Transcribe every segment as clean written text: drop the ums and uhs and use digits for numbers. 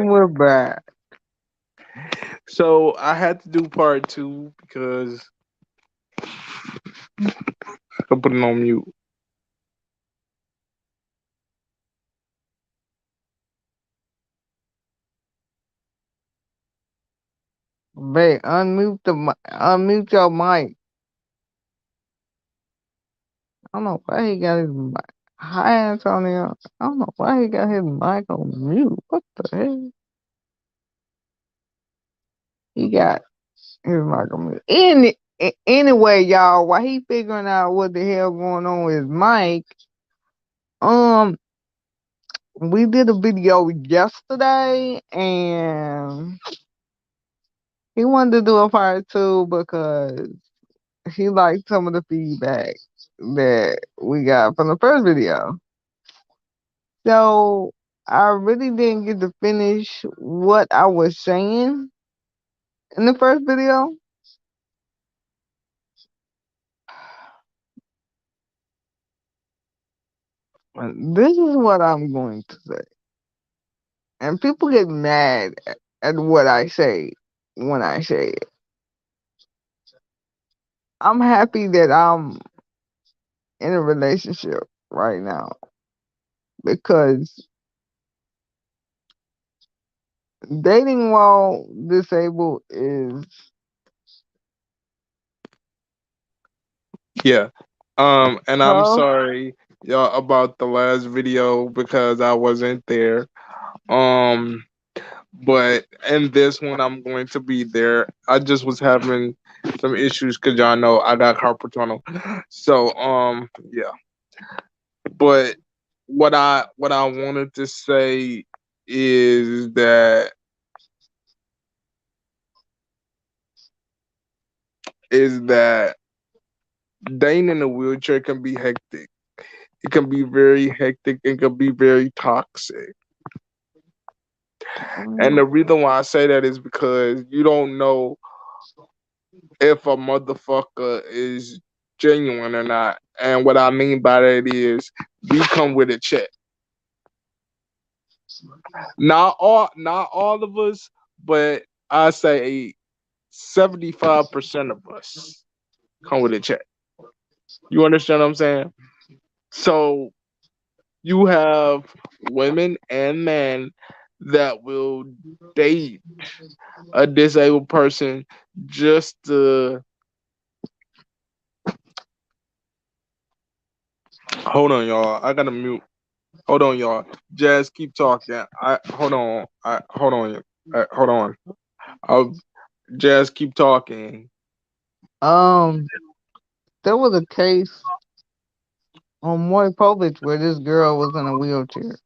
We're back. So I had to do part two because I put it on mute. Babe, unmute your mic. I don't know why he got his mic. Hi, Antonio. I don't know why he got his mic on mute. What the hell? He got his mic on mute. Anyway, y'all, while he figuring out what the hell going on with his mic, um, we did a video yesterday, and he wanted to do a part two because he liked some of the feedback that we got from the first video. So I really didn't get to finish what I was saying in the first video. This is what I'm going to say. And people get mad at what I say when I say it. I'm happy that I'm in a relationship right now because dating while disabled is Yeah. And I'm tough. sorry, y'all, about the last video because I wasn't there. Um, but in this one, I'm going to be there. I just was having some issues because y'all know I got carpal tunnel. So, yeah. But what I wanted to say is that dating in a wheelchair can be hectic. It can be very hectic. It can be very toxic. And Mm, the reason why I say that is because you don't know if a motherfucker is genuine or not. And what I mean by that is you come with a check. Not all of us, but I say 75% of us come with a check. You understand what I'm saying? So you have women and men that will date a disabled person just to hold on, y'all. I gotta mute. Hold on, y'all. Jazz, keep talking. I hold on. I hold on. Hold on. I'll, Jazz, keep talking. Um, there was a case on Maury Povich where this girl was in a wheelchair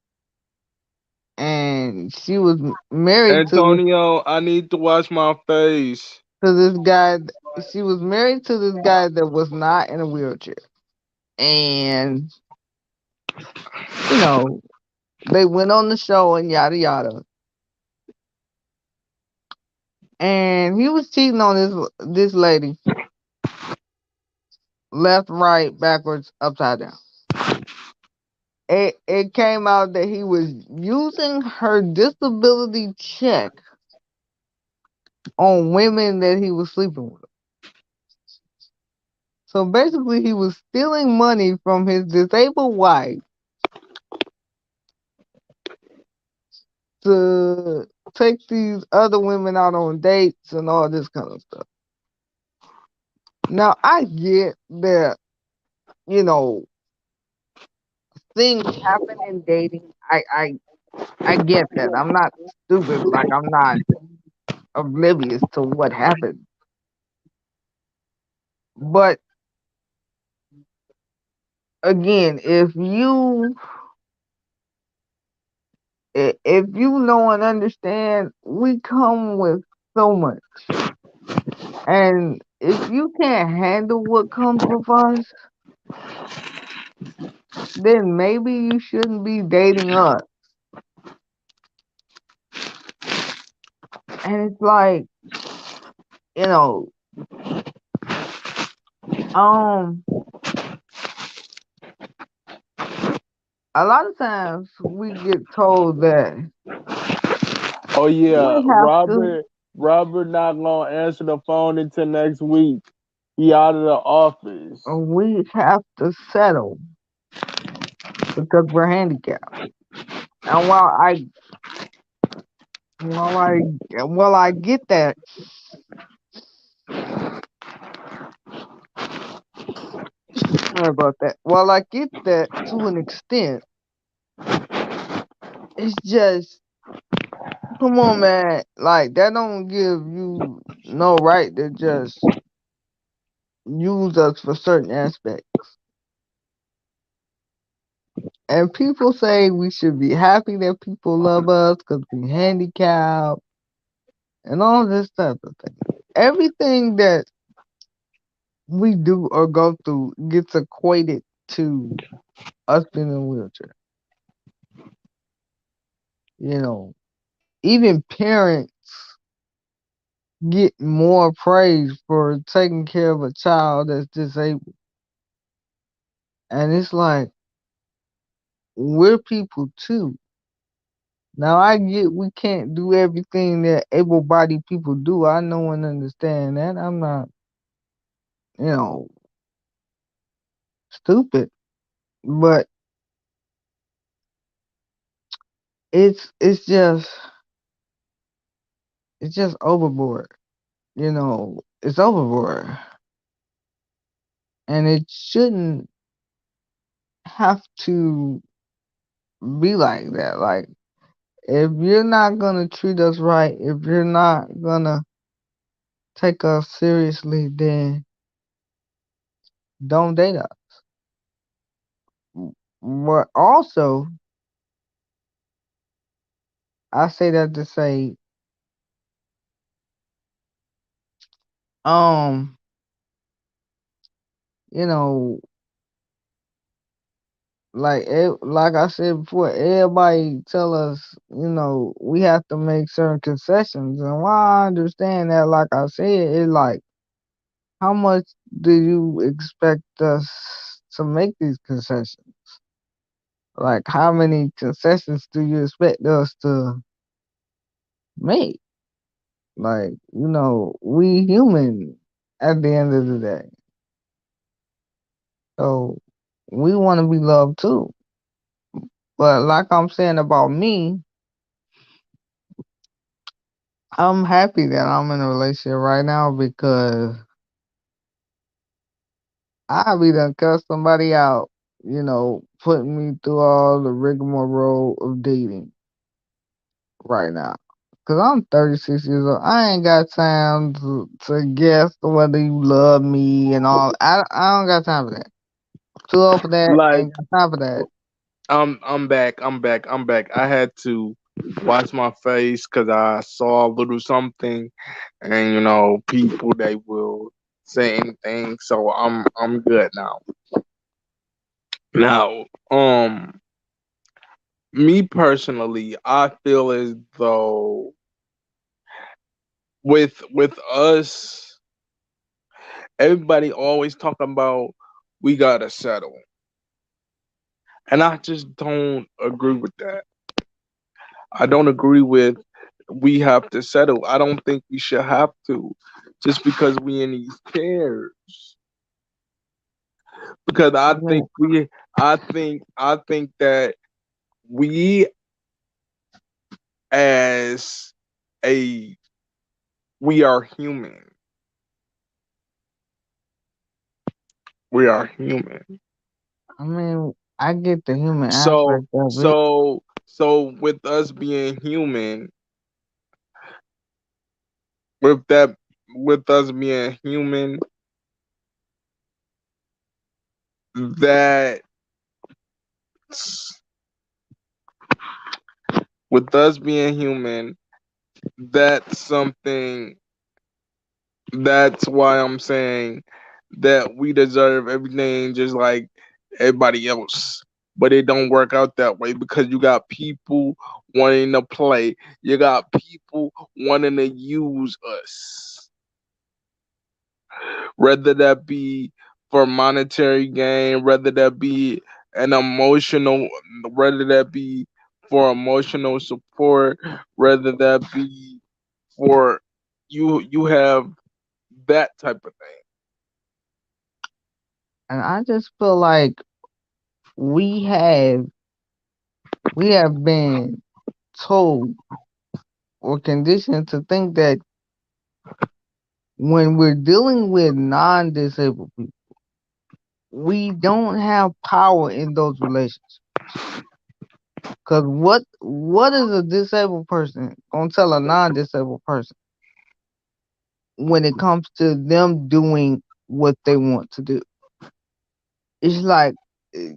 and she was married Antonio, I need to wash my face. to this guy. She was married to this guy that was not in a wheelchair, and you know they went on the show and yada yada. And he was cheating on this lady, left, right, backwards, upside down. It came out that he was using her disability check on women that he was sleeping with. So basically, he was stealing money from his disabled wife to take these other women out on dates and all this kind of stuff. Now, I get that, you know, things happen in dating. I get that. I'm not stupid. Like, I'm not oblivious to what happened. But again, if you know and understand, we come with so much. And if you can't handle what comes with us, then maybe you shouldn't be dating us. And it's like, you know, um, a lot of times we get told that Oh We yeah, have to Robert not gonna answer the phone until next week. He out of the office. settle because we're handicapped. And while I I get that, sorry about that. While I get that to an extent, it's just come on, man. Like that don't give you no right to just use us for certain aspects. And people say we should be happy that people love us because we handicapped and all this type of thing. Everything that we do or go through gets equated to us being in a wheelchair. You know, even parents get more praise for taking care of a child that's disabled. And it's like, we're people too. Now, I get we can't do everything that able bodied people do. I know and understand that. I'm not, you know, stupid. But it's just it's just overboard. You know, it's overboard. And it shouldn't have to be like that. Like if you're not gonna treat us right, if you're not gonna take us seriously, then don't date us. But also, I say that to say, um, you know, like I said before, everybody tell us, we have to make certain concessions, and while I understand that, like I said, it's like, how much do you expect us to make these concessions? Like, how many concessions do you expect us to make? Like, we human at the end of the day. So we want to be loved too. But like I'm saying about me, I'm happy that I'm in a relationship right now because I be done cuss somebody out, putting me through all the rigmarole of dating right now. Cause I'm 36 years old. I ain't got time to guess whether you love me and all. I don't got time for that. Too old for that. Like Ain't got time for that. I'm back. I'm back. I had to wash my face because I saw a little something, and people they will say anything. So I'm good now. Now, me personally, I feel as though with us, everybody always talking about we gotta settle, and I just don't agree with that. I don't agree with we have to settle. I don't think we should have to just because we in these chairs. Because Yeah. I think that we as a we are human. We are human. I mean, I get the human So aspect of it. so with us being human, with that with us being human, that with us being human, that's something that's why I'm saying that we deserve everything just like everybody else. But it don't work out that way because you got people wanting to play. You got people wanting to use us. Whether that be for monetary gain, whether that be an emotional, whether that be for emotional support, whether that be for you have that type of thing. And I just feel like we have we have been told or conditioned to think that when we're dealing with non-disabled people, we don't have power in those relationships. Cause what is a disabled person gonna tell a non-disabled person when it comes to them doing what they want to do? It's like eh,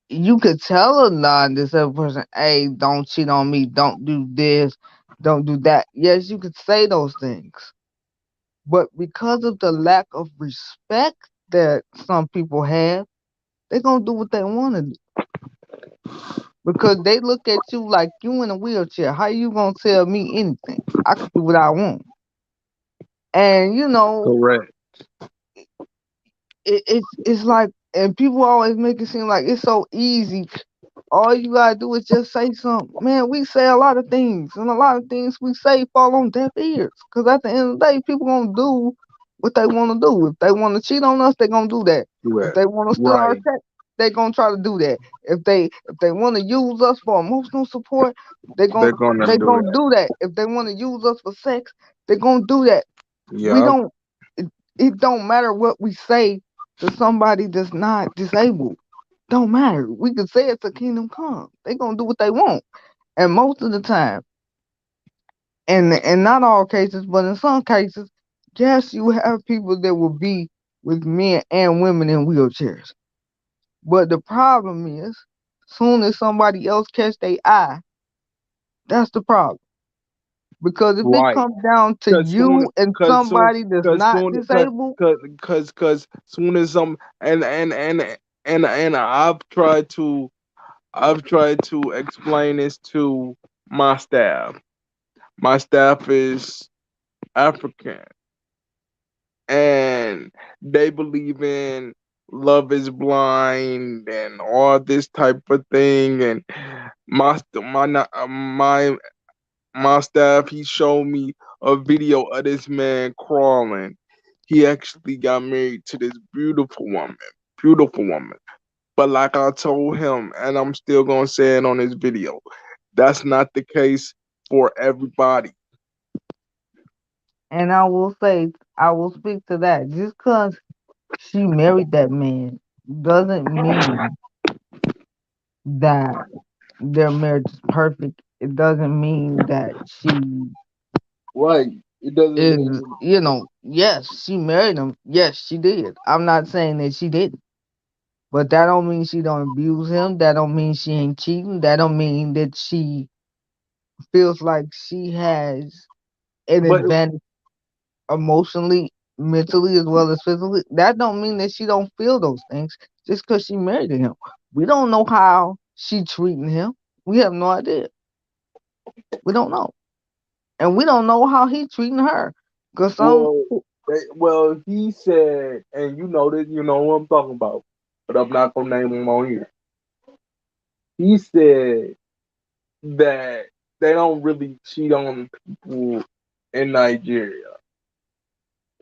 you could tell a non-disabled person, "Hey, don't cheat on me. Don't do this. Don't do that." Yes, you could say those things, but because of the lack of respect that some people have, they're gonna do what they want to do because they look at you like you in a wheelchair. How you gonna tell me anything? I can do what I want. And Correct. it's like, and people always make it seem like it's so easy. All you gotta do is just say something. Man, we say a lot of things, and a lot of things we say fall on deaf ears. Cause at the end of the day, people gonna do what they want to do. If they want to cheat on us, they gonna do that. Do If it. they want to steal our Right. check, they gonna try to do that. If they want to use us for emotional support, they They're gonna gonna they do gonna that. do that. If they want to use us for sex, they gonna do that. We Yep. don't. It don't matter what we say to somebody that's not disabled. Don't matter. We could say it's a kingdom come. They gonna do what they want. And most of the time, and in not all cases, but in some cases, yes, you have people that will be with men and women in wheelchairs. But the problem is, soon as somebody else catch their eye, that's the problem. Because if it Right. comes down to Cause soon, you and cause soon, somebody that's cause not soon, disabled, cause soon as some and I've tried to explain this to my staff. My staff is African, and they believe in love is blind and all this type of thing. And my staff, he showed me a video of this man crawling. He actually got married to this beautiful woman. But like I told him, and I'm still gonna say it on this video, that's not the case for everybody. and I will speak to that. Just because she married that man doesn't mean that their marriage is perfect. It doesn't mean that she Right. It doesn't is, mean yes, she married him. Yes, she did. I'm not saying that she didn't. But that don't mean she don't abuse him. That don't mean she ain't cheating. That don't mean that she feels like she has an but advantage emotionally, mentally, as well as physically. That don't mean that she don't feel those things just because she married him. We don't know how she treating him. We have no idea. We don't know, and we don't know how he treating her. Cause some, well he said, and you know this, you know what I'm talking about, but I'm not gonna name him on here. He said that they don't really cheat on people in Nigeria.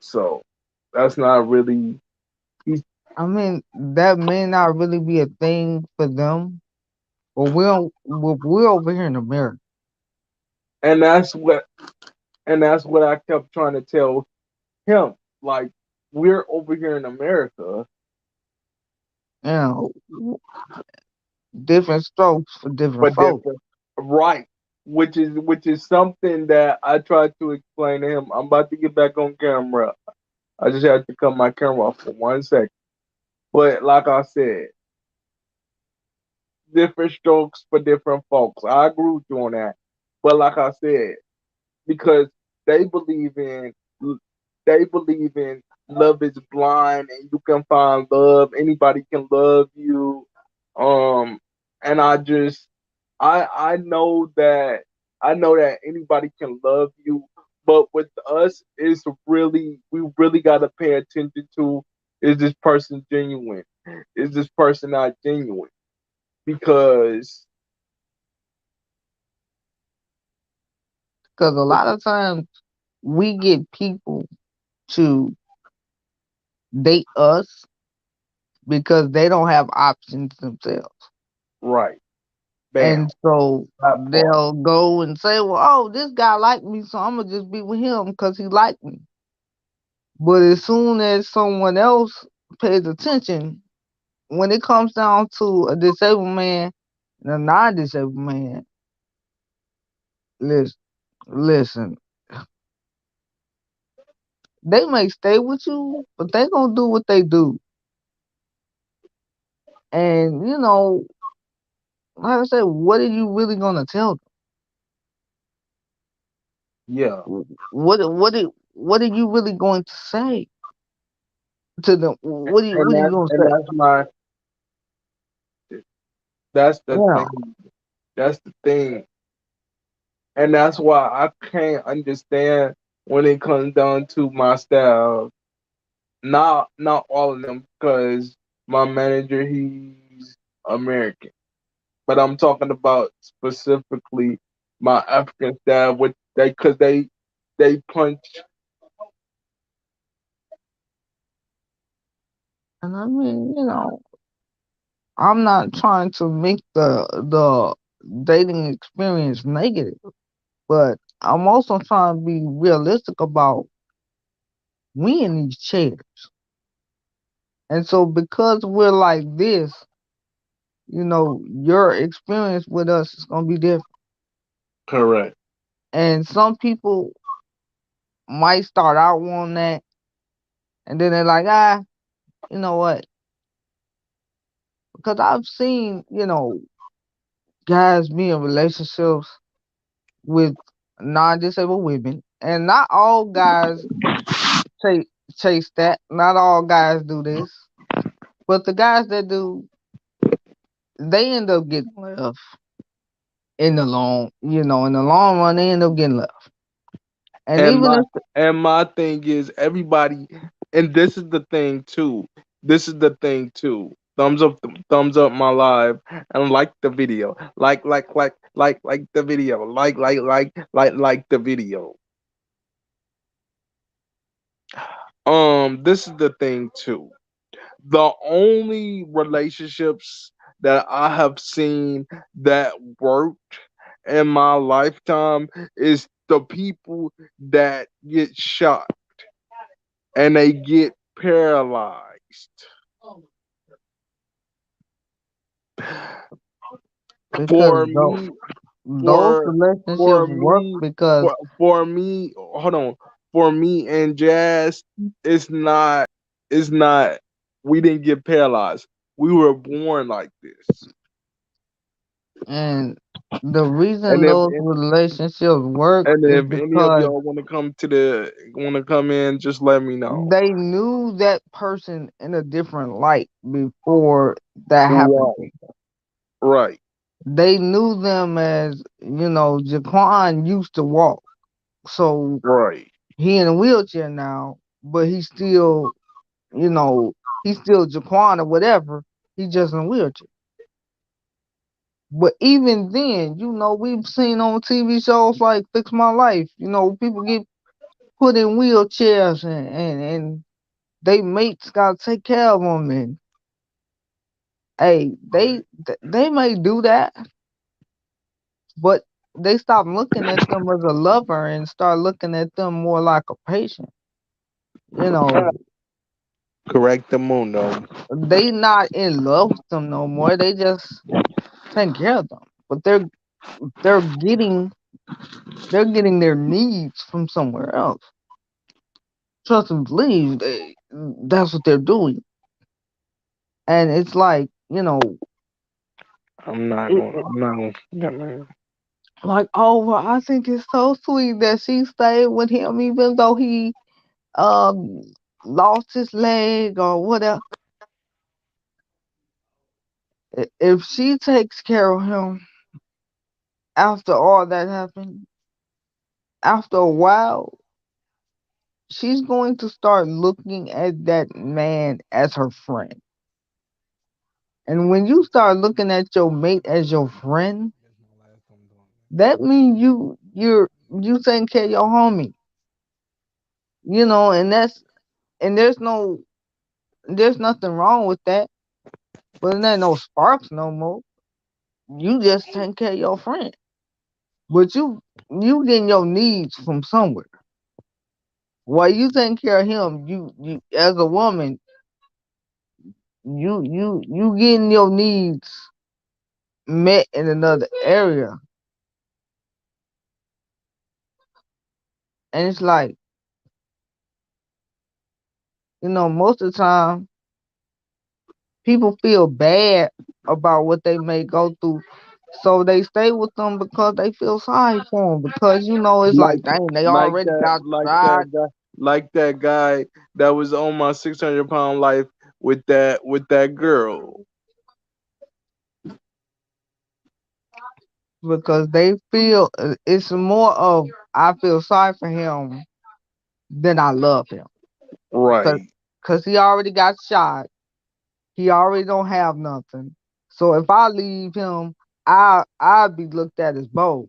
So that's not really he's I mean, that may not really be a thing for them, but we're over here in America. and that's what I kept trying to tell him. Like, we're over here in America You know, different strokes for for different folks. different, right? Which is something that I tried to explain to him. I'm about to get back on camera. I just had to cut my camera off for 1 second. But like I said, different strokes for different folks. I agree with you on that. But like I said, because they believe in they believe in love is blind and you can find love. Anybody can love you. Um, and I know that anybody can love you, but with us, it's really we really gotta pay attention to, is this person genuine? Is this person not genuine? Because Because a lot of times we get people to date us because they don't have options themselves. Right. Bam. And so That part. they'll go and say, well, oh, this guy liked me, so I'm going to just be with him because he liked me. But as soon as someone else pays attention, when it comes down to a disabled man and a non disabled man, listen, listen, they may stay with you, but they going to do what they do. And, like I said, what are you really going to tell Yeah. them? What are you really going to say to them? And What are you that's going to and say? that's my that's the Yeah. thing. That's the thing. And that's why I can't understand when it comes down to my staff. Not all of them, because my manager, he's American. But I'm talking about specifically my African staff, with they because they punch. And I mean, I'm not trying to make the dating experience negative, but I'm also trying to be realistic about we in these chairs. And so because we're like this, your experience with us is gonna be different. Correct. And some people might start out on that and then they're like, you know what? Because I've seen, guys be in relationships with non disabled women. And not all guys chase chase that. Not all guys do this. But the guys that do, they end up getting left in the long run, they end up getting left. And And even my if and my thing is everybody, and this is the thing too. This is the thing too. Thumbs up my live, and like the video. Like the video. Like the video. This is the thing too. The only relationships that I have seen that worked in my lifetime is the people that get shot and they get paralyzed. because For me, those for relationships for work me, because for me, hold on. For me and Jazz, it's not. We didn't get paralyzed. We were born like this. and the And reason if those relationships work and is if any of because y'all want to come in, just let me know. they knew that person in a different light before that happened. Right, right, They knew them as, Jaquan used to walk. So right. he in a wheelchair now, but you know, he's still Jaquan or whatever. He just in a wheelchair. But even then, we've seen on TV shows like Fix My Life, people get put in wheelchairs and they mates gotta take care of them. And hey, they may do that, but they stop looking at them as a lover and start looking at them more like a patient. You know, Correct the mundo. they not in love with them no more. They just taking care of them, but they're getting they're getting their needs from somewhere else. Trust and believe that's what they're doing, and it's like it, I'm not gonna. like, oh well, I think it's so sweet that she stayed with him even though he um lost his leg or whatever. If she takes care of him after all that happened, after a while, she's going to start looking at that man as her friend. And when you start looking at your mate as your friend, that means you taking care of your homie, and and there's nothing wrong with that, but there ain't no sparks no more. You just taking care of your friend, but you getting your needs from somewhere. While you taking care of him, you as a woman, you getting your needs met in another area, and it's like most of the time people feel bad about what they may go through. So they stay with them because they feel sorry for them. Because it's like like, dang, they like already that got like shot. that guy like that guy that was on my 600 pound life with that girl. Because they feel it's more of I feel sorry for him than I love him. Cause, Right. 'Cause he already got shot. He already don't have nothing. So if I leave him, I'll be looked at as bold.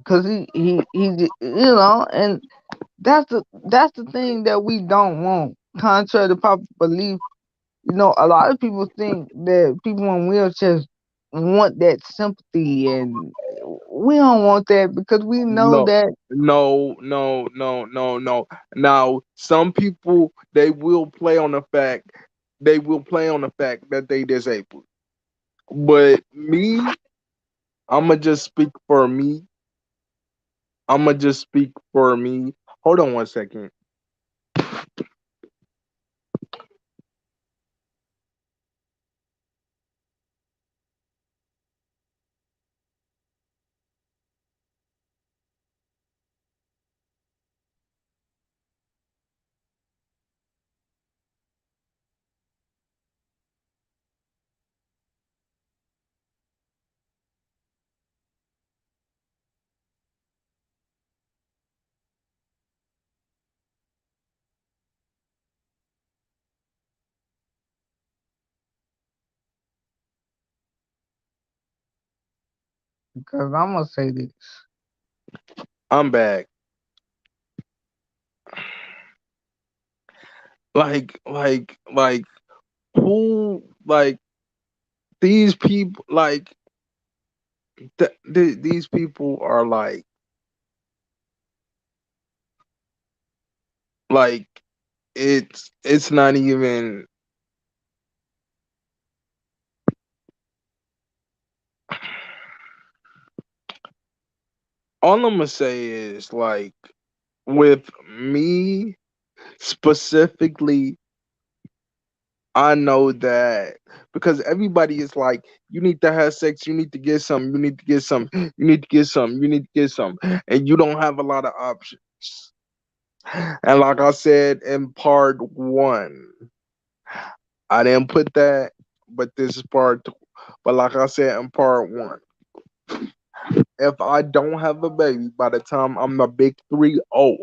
Cause and that's the thing that we don't want. Contrary to popular belief, a lot of people think that people in wheelchairs want that sympathy, and we don't want that because we know No, that no, no, no, no, no. Now, some people they will play on the fact that they disabled. But me, I'ma just speak for me. I'ma just speak for me. Hold on one second. because I'm gonna say this I'm back. Like who like these people these people are like it's not even. All I'm gonna say is with me specifically, I know that because everybody is like, you need to have sex, you need to get some, you need to get some, you need to get some, you need to get some, and you don't have a lot of options. And like I said in part one, I didn't put that, but this is part two. But like I said in part one, if I don't have a baby by the time I'm a big 3-0,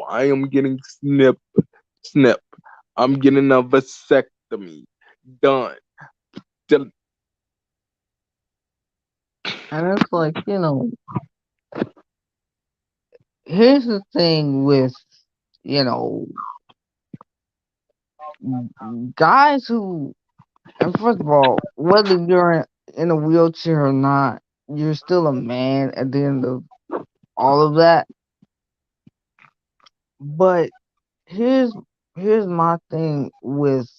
I am getting snip. I'm getting a vasectomy done. Del- and it's like here's the thing with you know guys who and first of all, whether you're in a wheelchair or not, you're still a man at the end of all of that. But here's here's my thing with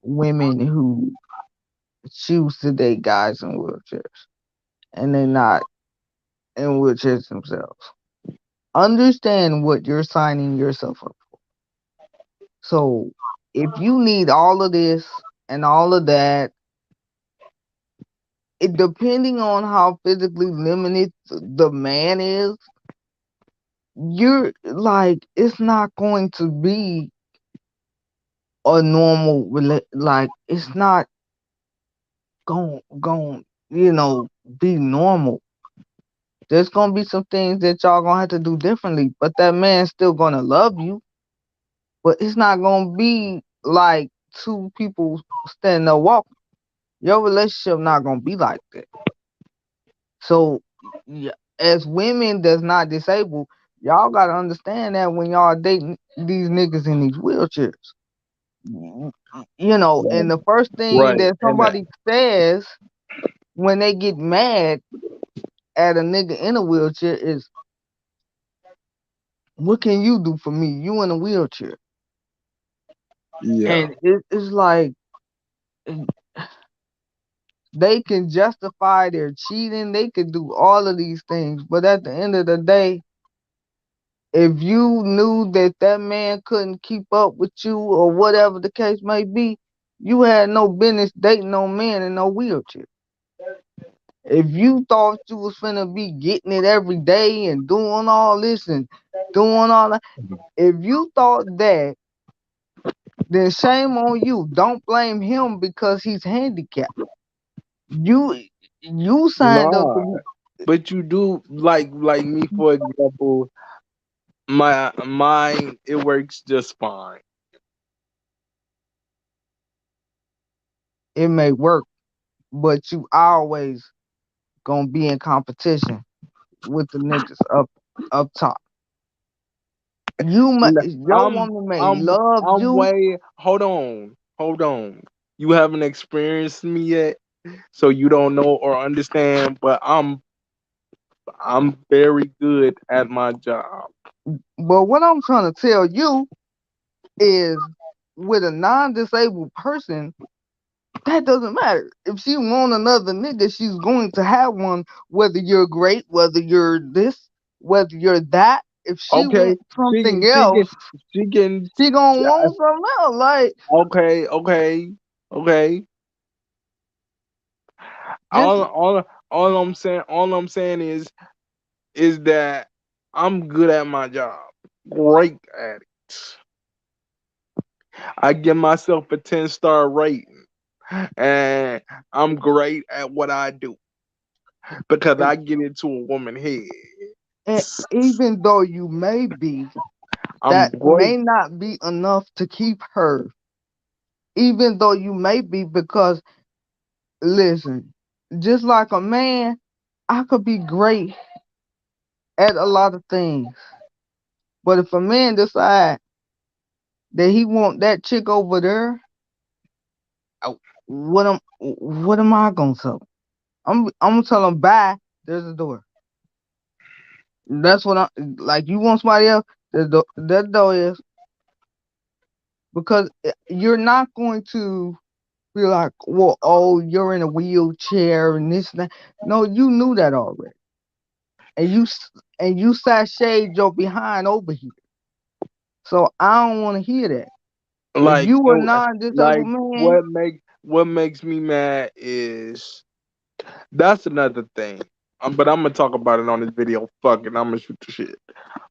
women who choose to date guys in wheelchairs and they're not in wheelchairs themselves. Understand what you're signing yourself up. So if you need all of this and all of that, it depending on how physically limited the man is, you're like it's not going to be a normal like it's not going be normal. There's gonna be some things that y'all gonna have to do differently, but that man's still gonna love you. But it's not gonna be like two people standing there walking. Your relationship not gonna be like that. So yeah, as women that's not disabled, y'all gotta understand that when y'all dating these niggas in these wheelchairs, Right. and the first thing Right. that And somebody says when they get mad at a nigga in a wheelchair is, "What can you do for me? You in a wheelchair." yeah. And it's like they can justify their cheating, they can do all of these things, but at the end of the day, if you knew that that man couldn't keep up with you or whatever the case may be, you had no business dating no man in no wheelchair. If you thought you was finna be getting it every day and doing all this and doing all that, if you thought that, then shame on you. Don't blame him because he's handicapped. You you signed up Nah. to But you do like me, for example, my mine it works just fine. it may work, but you always gonna be in competition with the niggas up top. N- Your I'm woman may I'm love I'm you. way hold on. You haven't experienced me yet, so you don't know or understand, but I'm very good at my job. But what I'm trying to tell you is, with a non-disabled person, that doesn't matter. If she want another nigga, she's going to have one, whether you're great, whether you're this, whether you're that. If she Okay, wants something she else, can she can she gonna want something else. Like, okay. just All I'm saying is that I'm good at my job. Great at it. I give myself a 10-star rating. And I'm great at what I do because I get into a woman head. and even though you may be, I'm that great. may not be enough to keep her. Even though you may be, because listen, just like a man, I could be great at a lot of things. But if a man decide that he want that chick over there, what am I gonna tell him? I'm gonna tell him bye. There's the door. That's what I like. You want somebody else? That door is, because you're not going to be like, well, oh, you're in a wheelchair and this and that. No, you knew that already, and you sashayed your behind over here. So I don't want to hear that. If Like you a and non-disabled like man, what makes me mad is that's another thing. But I'm gonna talk about it on this video. Fuck it, I'm gonna shoot the shit.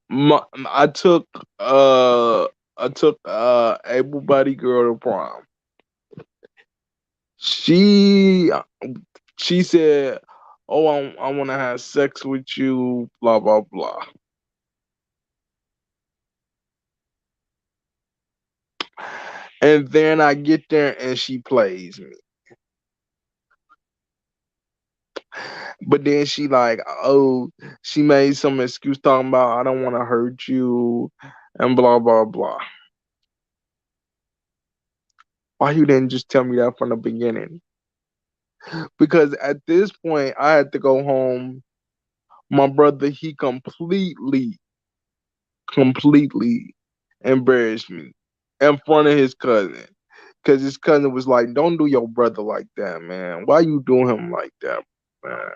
My, I took uh I took able body girl to prom. She she said, "Oh, I want to have sex with you." Blah blah blah. And then I get there and she plays me. But then she like, oh, she made some excuse talking about I don't want to hurt you and blah blah blah. Why you didn't just tell me that from the beginning? Because at this point I had to go home. My brother, he completely embarrassed me in front of his cousin. Cause his cousin was like, "Don't do your brother like that, man. Why you doing him like that, man?"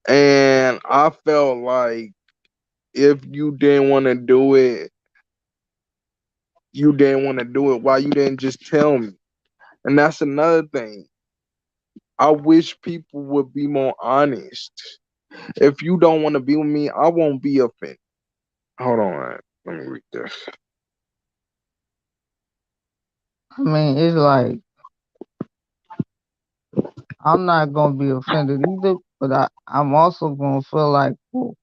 And I felt like if you didn't want to do it, you didn't want to do it. Why you didn't just tell me? And that's another thing. I wish people would be more honest. If you don't want to be with me, I won't be offended. Hold on, let me read this. I mean, it's like I'm not gonna be offended either, but I'm also gonna feel like, well,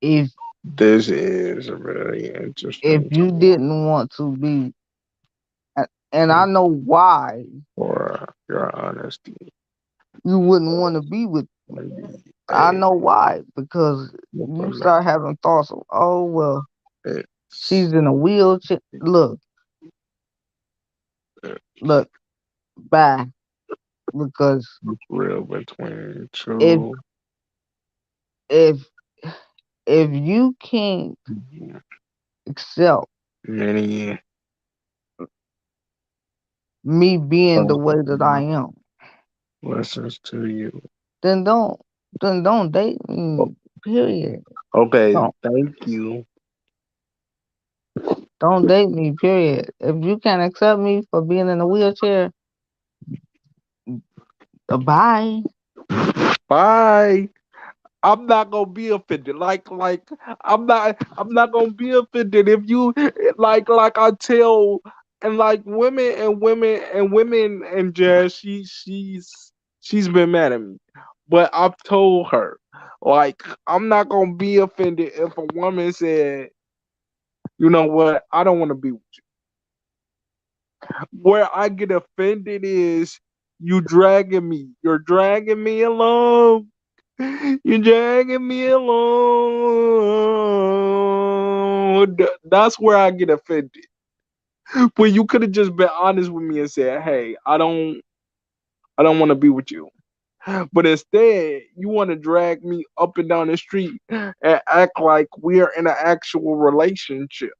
if This is really if interesting to you me. didn't want to be and I know why for your honesty. you wouldn't want to be with me. Indeed. I Hey, know why, because no you problem. start having thoughts of, oh well, It's, she's in a wheelchair. Look, bye. Because it's real between if two if if you can't accept many me being the way that I um, am, lessons to you. then don't then don't date me. Period. Okay, Don't thank you. don't date me. Period. If you can't accept me for being in a wheelchair, bye. Bye. I'm not gonna be offended. I'm not gonna be offended if you like I tell and like women and Jazz, she's been mad at me. But I've told her, like, I'm not gonna be offended if a woman said, you know what, I don't wanna be with you. Where I get offended is you dragging me. You're dragging me along. You're dragging me along. That's where I get offended. But you could have just been honest with me and said, "Hey, I don't want to be with you." But instead, you want to drag me up and down the street and act like we're in an actual relationship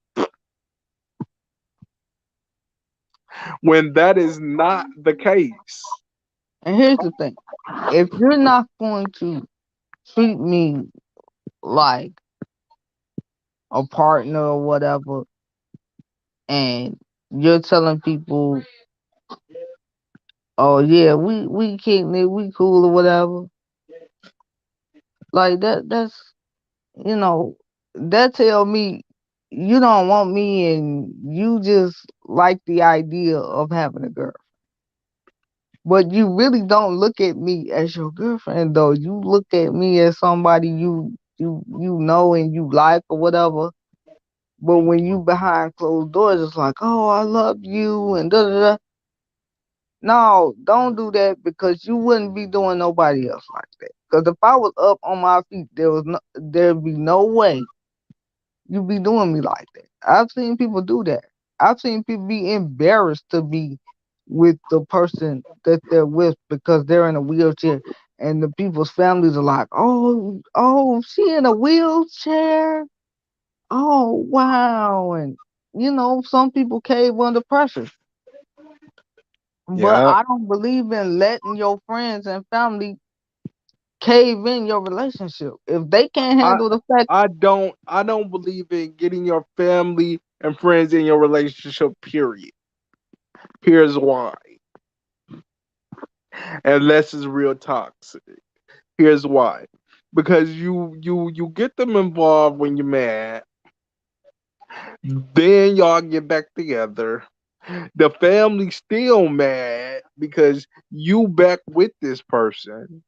when that is not the case. And here's the thing: if you're not going to treat me like a partner or whatever, and you're telling people, "Oh yeah, we kicking it, we cool or whatever," like that's you know that tell me you don't want me and you just like the idea of having a girl. But you really don't look at me as your girlfriend though. You look at me as somebody you know and you like or whatever. But when you behind closed doors, it's like, oh, I love you and da da da. No, don't do that because you wouldn't be doing nobody else like that. Because if I was up on my feet, there'd be no way you'd be doing me like that. I've seen people do that. I've seen people be embarrassed to be with the person that they're with because they're in a wheelchair, and the people's families are like, oh, she in a wheelchair. Oh, wow, and some people cave under pressure. But Yeah, I don't believe in letting your friends and family cave in your relationship. If they can't I handle the fact, I don't believe in getting your family and friends in your relationship. Period. Here's why. Unless it's real toxic. Here's why. Because you get them involved when you're mad, then y'all get back together. The family's still mad because you back with this person.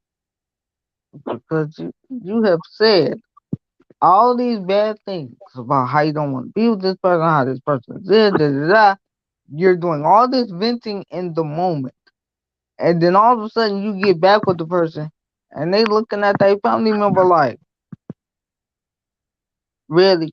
because you have said all these bad things about how you don't want to be with this person, how this person is this, da, da, da. You're doing all this venting in the moment. And then all of a sudden you get back with the person and they looking at their family member like, really?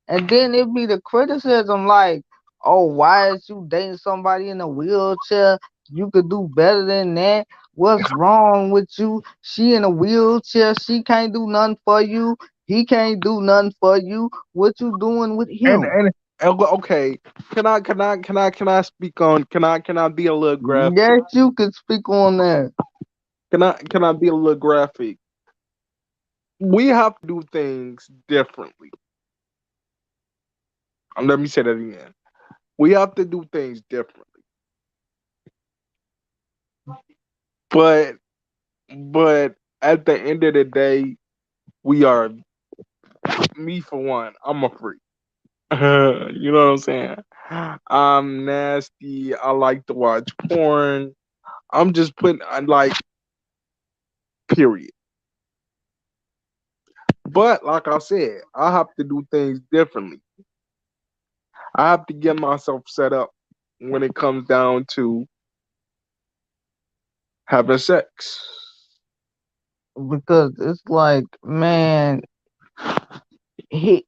And then it be the criticism like, oh, why is you dating somebody in a wheelchair? You could do better than that. What's wrong with you? She in a wheelchair. She can't do nothing for you. He can't do nothing for you. What you doing with And him? and, okay, can I speak on can I be a little graphic? Yes, you could speak on that. Can I be a little graphic? We have to do things differently. Let me say that again. We have to do things differently. But at the end of the day, we are me for one. I'm a freak. You know what I'm saying? I'm nasty. I like to watch porn. I'm just putting like period. But like I said, I have to do things differently. I have to get myself set up. when it comes down to having sex. because it's like, man, he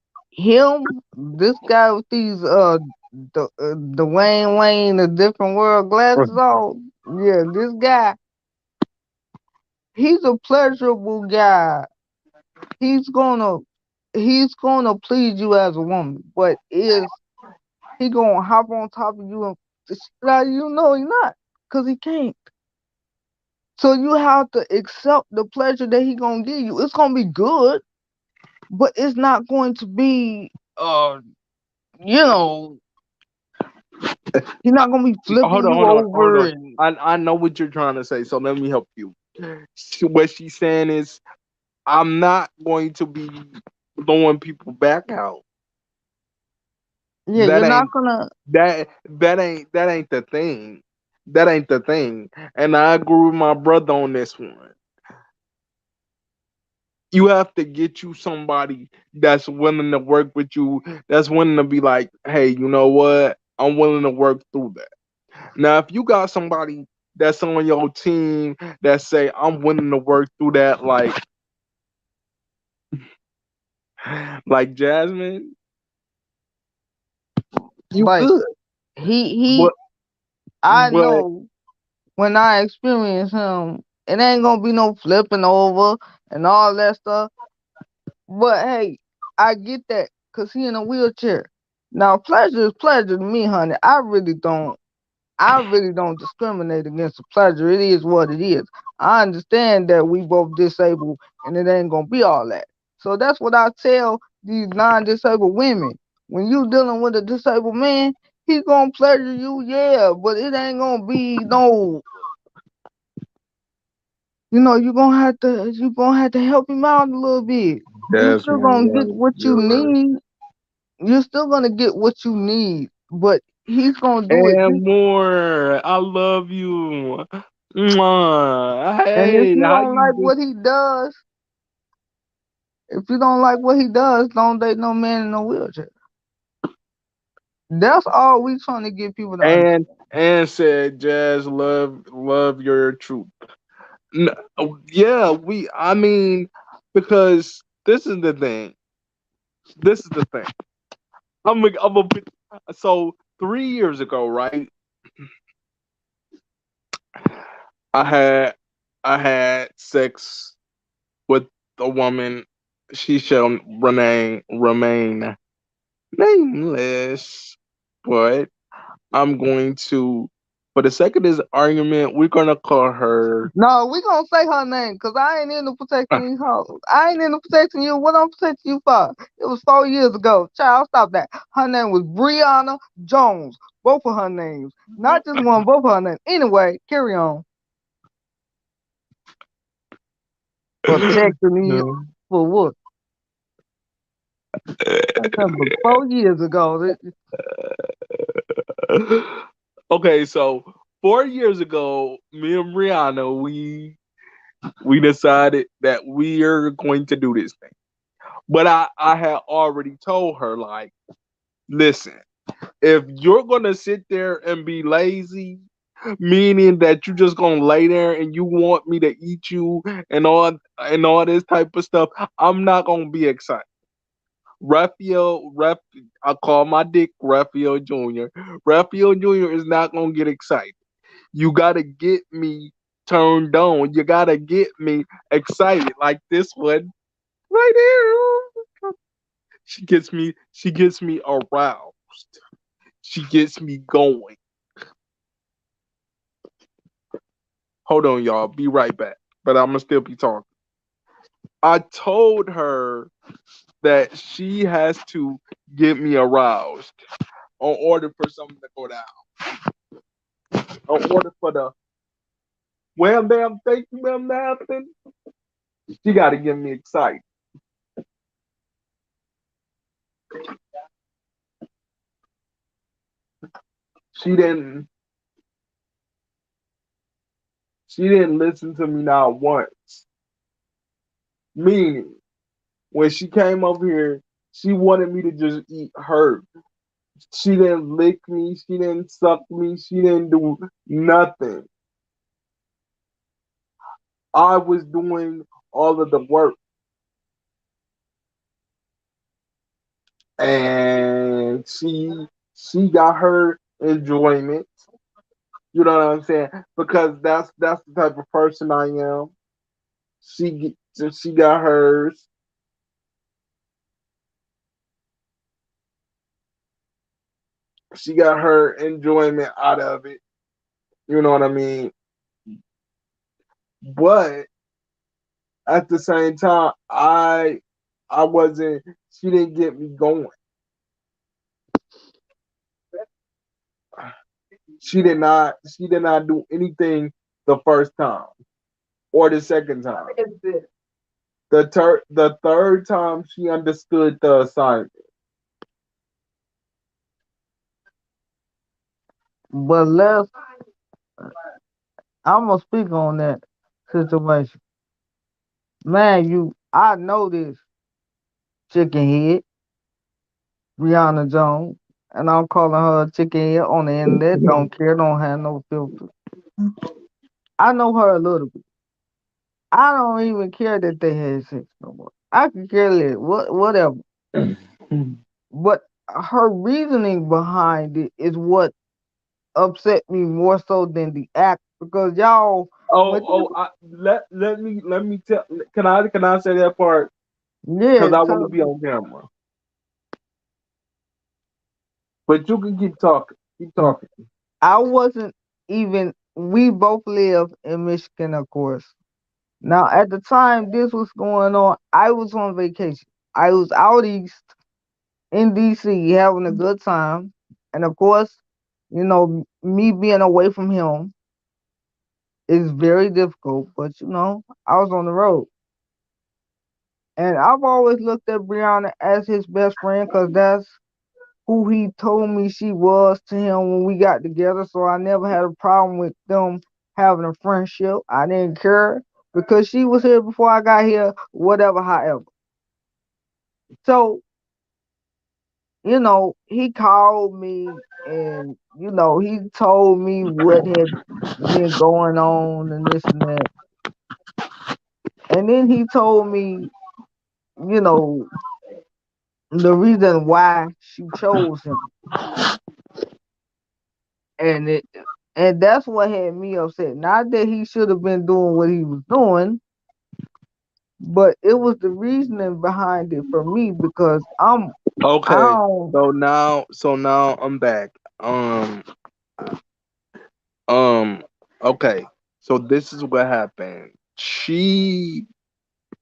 this guy with these the Wayne the different world glasses on. Yeah, this guy, he's a pleasurable guy. He's gonna he's gonna please you as a woman, but is he gonna hop on top of you and like, you know he's not, cause he can't. So you have to accept the pleasure that he gonna give you. It's gonna be good, but it's not going to be you know, he's not gonna be Hold flipping on, you hold on, hold over on. and I know what you're trying to say, so let me help you. What she's saying is, I'm not going to be throwing people back out. yeah, That you're not ain't gonna that ain't the thing. That ain't the thing. And I agree with my brother on this one. You have to get you somebody that's willing to work with you, that's willing to be like, hey, you know what? I'm willing to work through that. Now, if you got somebody that's on your team that say, I'm willing to work through that, like Jasmine, you like good. he But I but know when I experience him, it ain't gonna be no flipping over and all that stuff. But hey, I get that because he in a wheelchair. Now, pleasure is pleasure to me, honey. I really don't discriminate against the pleasure. It is what it is. I understand that we both disabled and it ain't gonna be all that. So that's what I tell these non-disabled women. When you dealing with a disabled man, he gonna pleasure you, yeah, but it ain't gonna be no, you gonna have to help him out a little bit. You still Jasmine, gonna get right, what you you're right. need. You're still gonna get what you need, but he's gonna do it. And more. I love you. Mwah. And if Hey, you how don't you like do? what he does, if you don't like what he does, don't date no man in no wheelchair. That's all we trying to get people to understand. And said, Jazz, love your truth. N- yeah, I mean, because this is the thing. This is the thing. I'm a bit, so 3 years ago, right? I had I had sex with a woman. She shall remain nameless, but I'm going to, for the sake of this argument, we're gonna call her. No, we gonna say her name because I ain't into protecting these hoes. I ain't into protecting you. What I'm protecting you for? It was 4 years ago. Child, stop that. Her name was Brianna Jones. Both of her names. Not just one, both of her names. Anyway, carry on. Protecting these for what? I said, but 4 years ago. Okay, so 4 years ago, me and Brianna, we decided that we are going to do this thing. But I had already told her, like, listen, if you're gonna sit there and be lazy, meaning that you just gonna lay there and you want me to eat you and all this type of stuff, I'm not gonna be excited. Raphael, I call my dick Raphael Jr. Raphael Jr. is not gonna get excited. You gotta get me turned on. You gotta get me excited like this one right here. She gets me aroused. She gets me going. Hold on, y'all. Be right back. But I'm gonna still be talking. I told her that she has to get me aroused in order for something to go down. In order for the wham bam thank you ma'am happen, she gotta get me excited. She didn't she didn't listen to me not once. Meaning when she came over here, she wanted me to just eat her. She didn't lick me. She didn't suck me. She didn't do nothing. I was doing all of the work, and she got her enjoyment. You know what I'm saying? Because that's the type of person I am. She got hers. She got her enjoyment out of it. You know what I mean? But at the same time, I wasn't. She didn't get me going. She did not do anything the first time or the second time. The third time she understood the assignment. But I'm gonna speak on that situation. Man, I know this chicken head, Brianna Jones, and I'm calling her a chicken head on the internet. Don't care, don't have no filter. I know her a little bit. I don't even care that they had sex no more. I could care less, whatever. But her reasoning behind it is what upset me more so than the act because y'all, when Let me tell. Can I say that part? Because yeah, I want to be on camera. But you can keep talking. Keep talking. I wasn't even. We both live in Michigan, of course. Now, at the time this was going on, I was on vacation. I was out east in DC having a good time, and of course, me being away from him is very difficult. But I was on the road. And I've always looked at Brianna as his best friend because that's who he told me she was to him when we got together. So I never had a problem with them having a friendship. I didn't care because she was here before I got here, whatever, however. So, he called me and, he told me what had been going on and this and that. And then he told me, you know, the reason why she chose him. And that's what had me upset. Not that he should have been doing what he was doing, but it was the reasoning behind it for me because I Okay. don't So now I'm back. Um. Um. Okay. So this is what happened.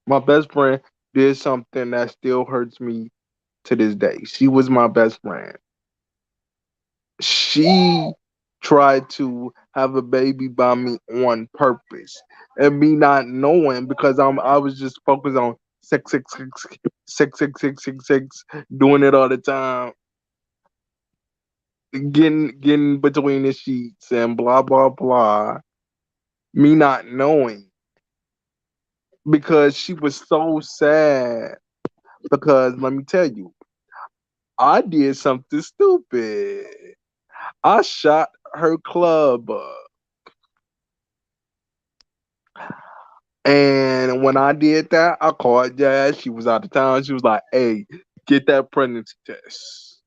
My best friend, did something that still hurts me to this day. She was my best friend. She tried to have a baby by me on purpose, and me not knowing because I was just focused on sex, sex, sex, sex, sex, sex, sex, sex, doing it all the time, getting between the sheets and blah blah blah. Me not knowing because she was so sad. Because let me tell you, I did something stupid. I shot her club up. And when I did that, I called Jazz. She was out of town. She was like, "Hey, get that pregnancy test."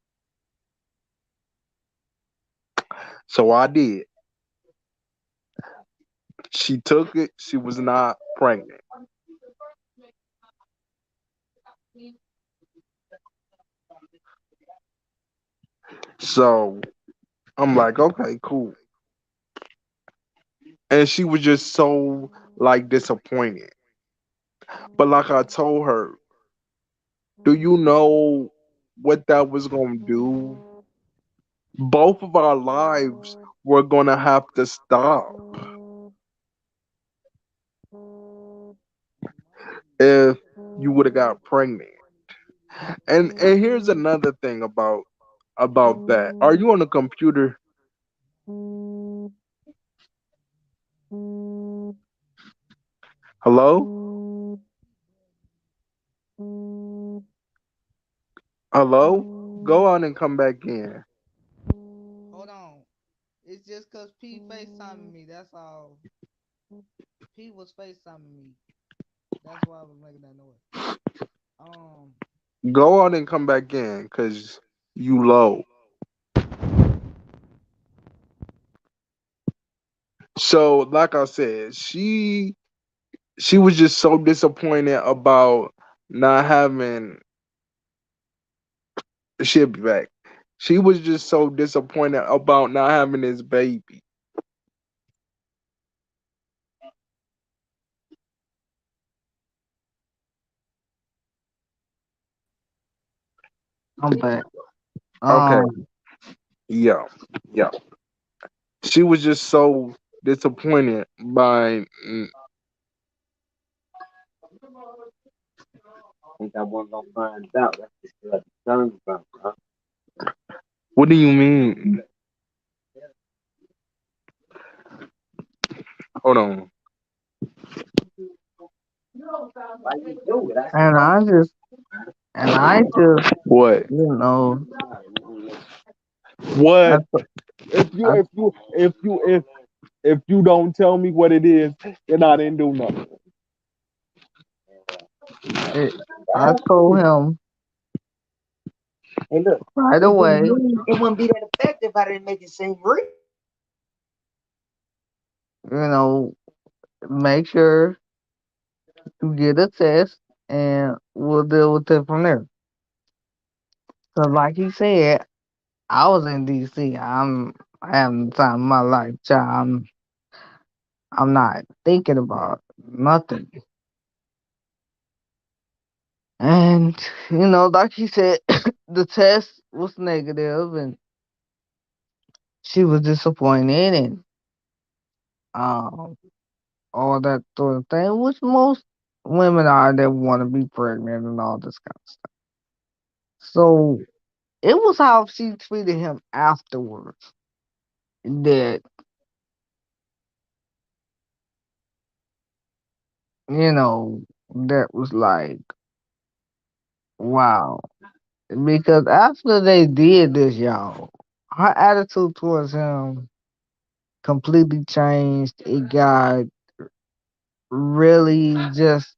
So I did. She took it. She was not pregnant. So I'm like, okay, cool. And she was just so like disappointed. But like I told her, do you know what that was gonna do? Both of our lives were gonna have to stop if you would have got pregnant. And here's another thing about that. Are you on a computer? Hello? Hello? Go out and come back in. Hold on. It's just cause P FaceTiming me. That's all. P was FaceTiming me. That's why I was making that noise. Um, Go out and come back in, cause you low. So, like I said, she was just so disappointed about not having. She'll be back. She was just so disappointed about not having this baby. I'm back. Okay, Um, yeah, yeah. She was just so disappointed by. What do you mean? Hold on. and I just, What? you know, I, What? th- If you I, if you if you if you don't tell me what it is, then I didn't do nothing. it, I told him right away, you know, make sure you get a test, and we'll deal with it from there. Cause like he said, I was in DC. I'm having the time of my life, child. I'm not thinking about nothing. And like he said, the test was negative, and she was disappointed, and um, all that sort of thing, which most women are that want to be pregnant and all this kind of stuff. So it was how she treated him afterwards that you know that was like wow. Because after they did this, y'all, her attitude towards him completely changed. It got really just,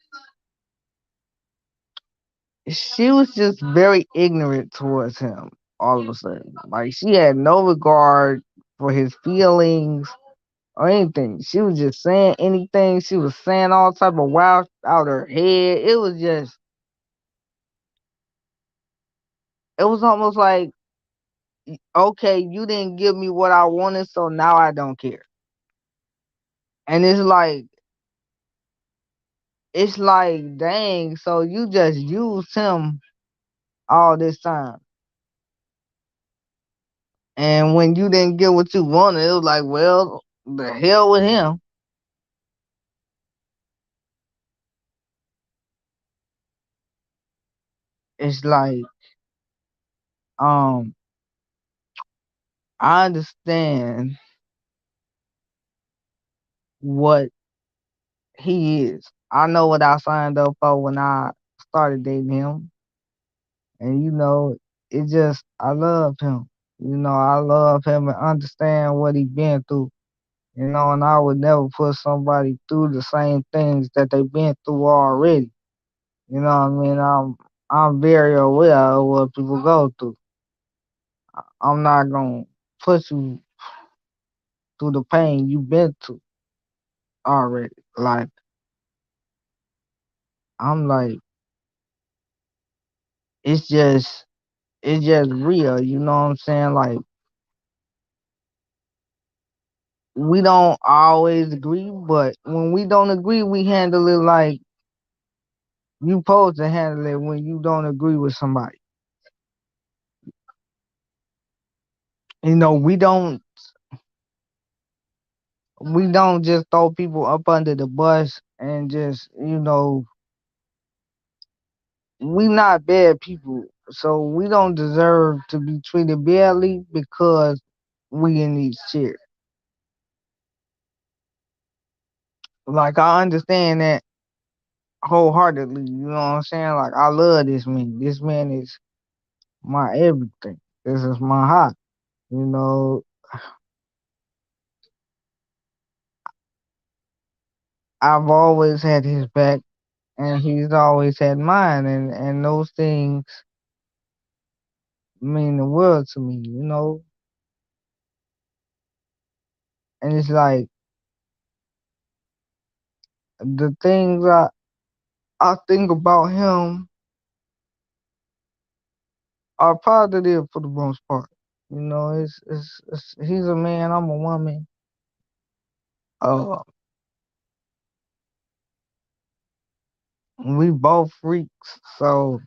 she was just very ignorant towards him all of a sudden. Like, she had no regard for his feelings or anything. She was just saying anything. She was saying all type of wild out her head. It was almost like, okay, you didn't give me what I wanted, so now I don't care. And it's like, dang, so you just used him all this time. And when you didn't get what you wanted, it was like, well, the hell with him. It's like, um, I understand what he is. I know what I signed up for when I started dating him. And it just, I love him. I love him and understand what he been through. And I would never put somebody through the same things that they've been through already. You know what I mean? I'm very aware of what people go through. I'm not gonna put you through the pain you've been through already. Like, I'm like, it's just it's just real, you know what I'm saying? Like, we don't always agree, but when we don't agree, we handle it like you supposed to handle it when you don't agree with somebody. We don't just throw people up under the bus and just, we not bad people. So we don't deserve to be treated badly because we in these chairs. Like, I understand that wholeheartedly, you know what I'm saying? Like, I love this man. This man is my everything. This is my heart. You know, I've always had his back, and he's always had mine, and those things mean the world to me. And it's like the things I think about him are positive for the most part. It's he's a man, I'm a woman. Uh, we both freaks, so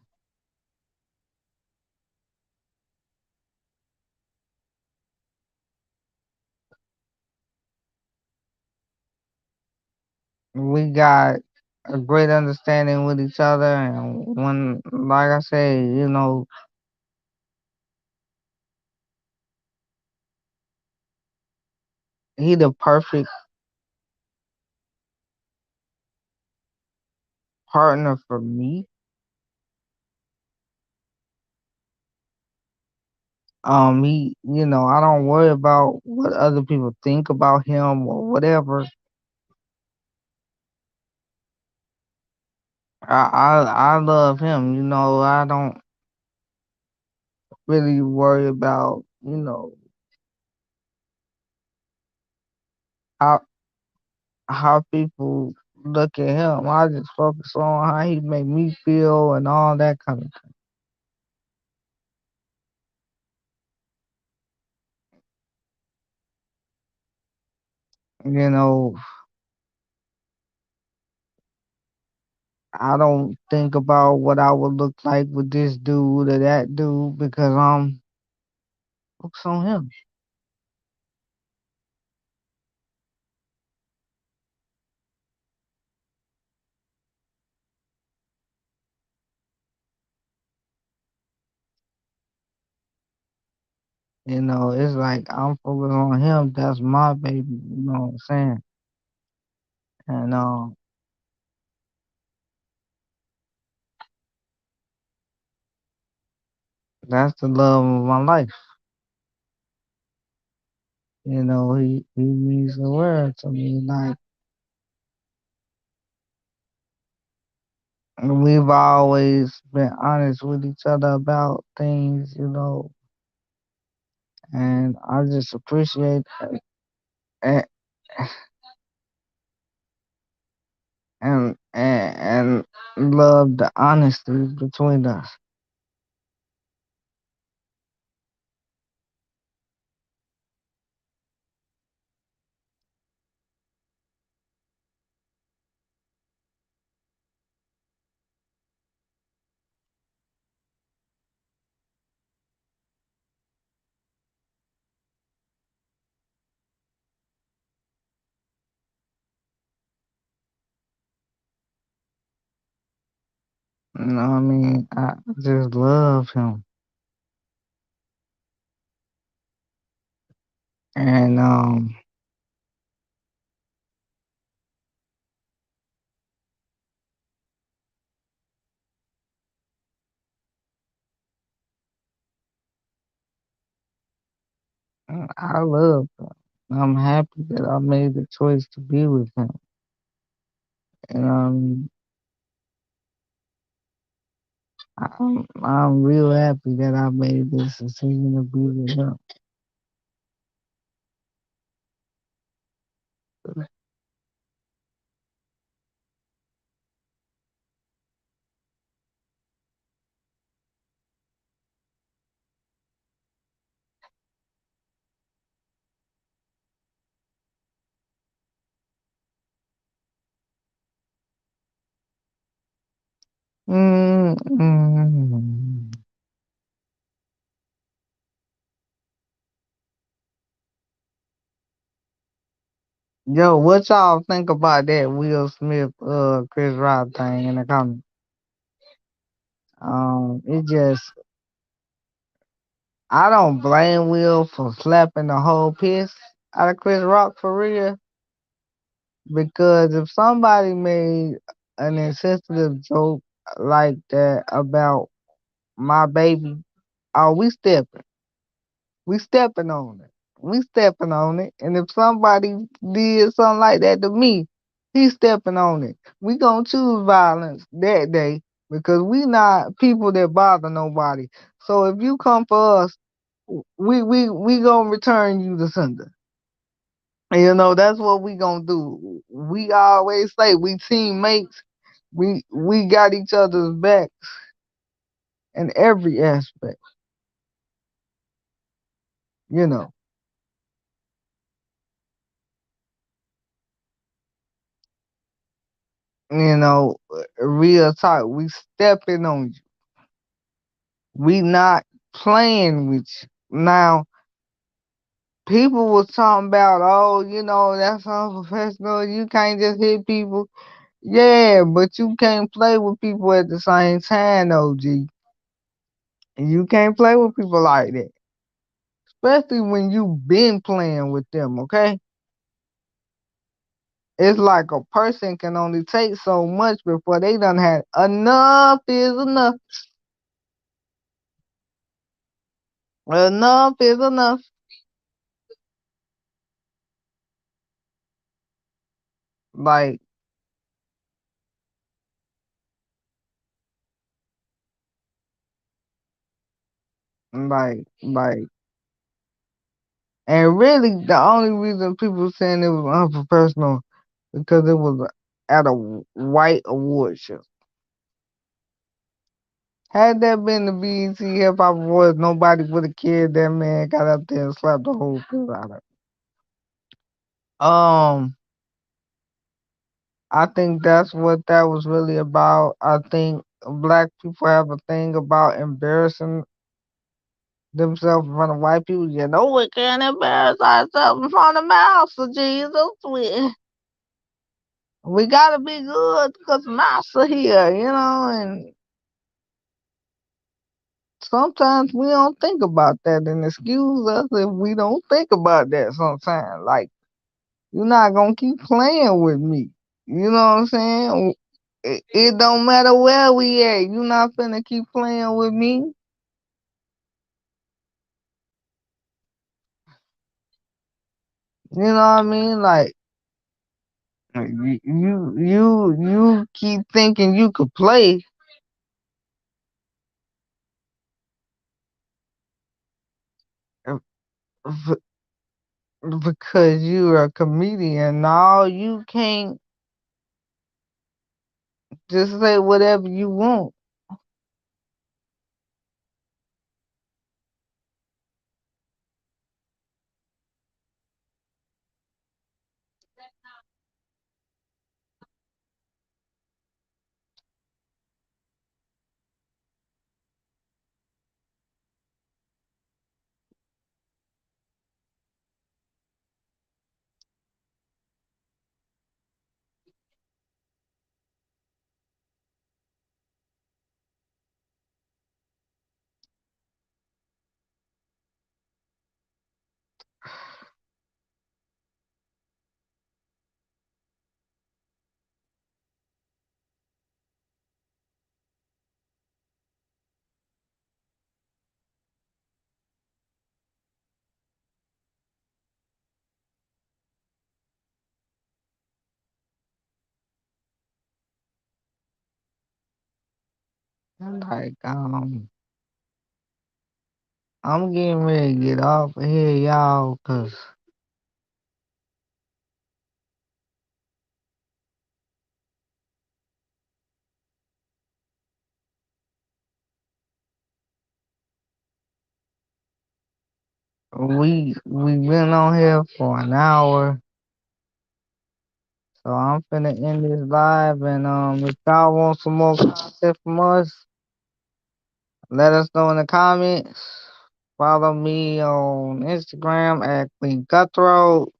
we got a great understanding with each other. And when, like I say, he the perfect partner for me. I don't worry about what other people think about him or whatever. I love him. I don't really worry about how how people look at him. I just focus on how he make me feel and all that kind of thing. You know, I don't think about what I would look like with this dude or that dude because I'm focused on him. It's like I'm focused on him. That's my baby. You know what I'm saying? And that's the love of my life. He means the world to me. Like we've always been honest with each other about things, and I just appreciate and and love the honesty between us. You know what I mean? I just love him, and I love him. I'm happy that I made the choice to be with him, and I'm real happy that I made this decision to be with him. Mm. Yo, what y'all think about that Will Smith, Chris Rock thing in the comments? It just I don't blame Will for slapping the whole piss out of Chris Rock for real. Because if somebody made an insensitive joke like that about my baby, Oh, we stepping on it. We stepping on it. And if somebody did something like that to me, he stepping on it. We gonna choose violence that day because we not people that bother nobody. So if you come for us, we gonna return you to sender. You know, that's what we gonna do. We always say we teammates. We got each other's back in every aspect. You know. Real talk. We stepping on you. We not playing with you. Now, people was talking about, oh, that's unprofessional. You can't just hit people. Yeah, but you can't play with people at the same time, OG. You can't play with people like that. Especially when you been playing with them, okay? It's like a person can only take so much before they done had enough is enough. Enough is enough. Like, like, and really, the only reason people saying it was unprofessional because it was at a white award show. Had that been the BET Hip Hop Awards, nobody would have cared. That man got up there and slapped the whole shit out of it. Um, I think that's what that was really about. I think black people have a thing about embarrassing themselves in front of white people. You know, we can't embarrass ourselves in front of Master Jesus. We gotta be good because Master here, and sometimes we don't think about that and excuse us if we don't think about that sometimes. Like, you're not gonna keep playing with me. You know what I'm saying? It don't matter where we at. You not finna keep playing with me. You know what I mean? Like, you keep thinking you could play uh, f- because you're a comedian. No, you can't just say whatever you want. Like, I'm getting ready to get off of here, y'all, cause we been on here for an hour. So I'm finna end this live, and if y'all want some more content from us, let us know in the comments. Follow me on Instagram at Queen Cutthroat.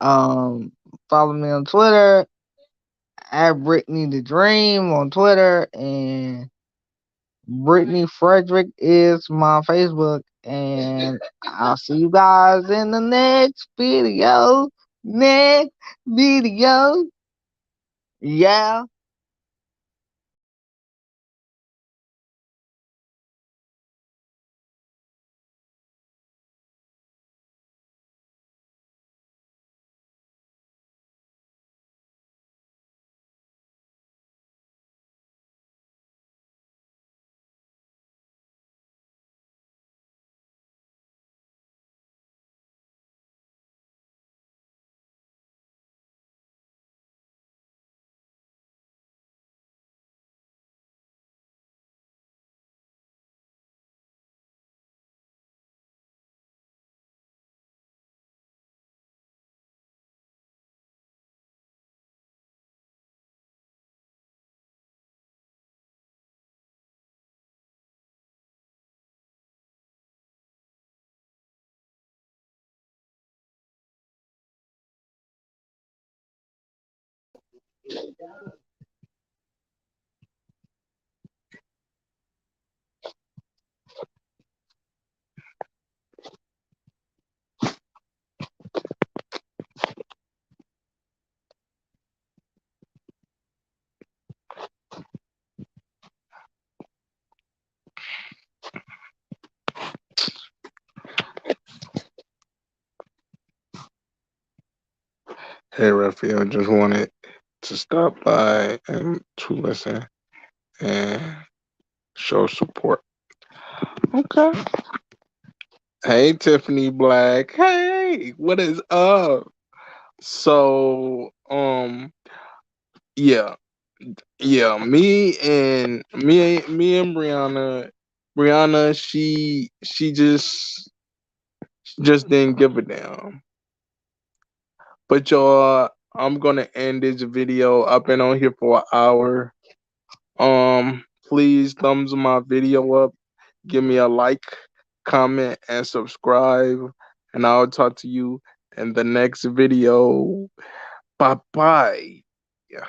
Um, Follow me on Twitter at Brittany the Dream on Twitter, and Brittany Frederick is my Facebook. And I'll see you guys in the next video. Next video. Yeah. Hey, Raphael, just wanted to stop by and to listen and show support. Okay. Hey, Tiffany Black. Hey, what is up? So, yeah, yeah. Me and Brianna, she just didn't give a damn. But y'all, I'm gonna end this video. I've been on here for an hour. Please thumbs my video up, give me a like, comment, and subscribe. And I'll talk to you in the next video. Bye bye. Yeah.